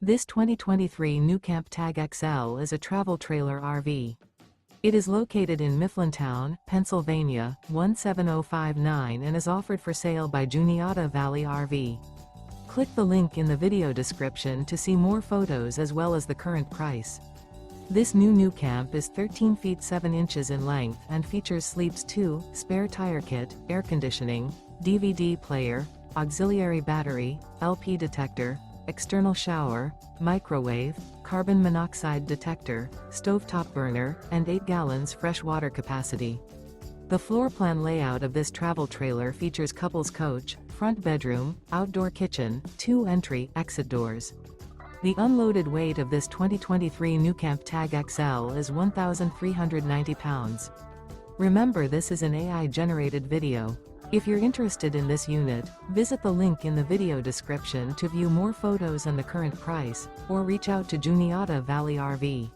This 2023 NuCamp Tag XL is a travel trailer RV. It is located in Mifflintown, Pennsylvania, 17059 and is offered for sale by Juniata Valley RV. Click the link in the video description to see more photos as well as the current price. This new NuCamp is 13 feet 7 inches in length and features sleeps 2, spare tire kit, air conditioning, DVD player, auxiliary battery, LP detector, external shower, microwave, carbon monoxide detector, stovetop burner, and 8 gallons fresh water capacity. The floor plan layout of this travel trailer features couples coach, front bedroom, outdoor kitchen, 2 entry/exit doors. The unloaded weight of this 2023 NuCamp Tag XL is 1,390 pounds. Remember, this is an AI-generated video. If you're interested in this unit, visit the link in the video description to view more photos and the current price, or reach out to Juniata Valley RV.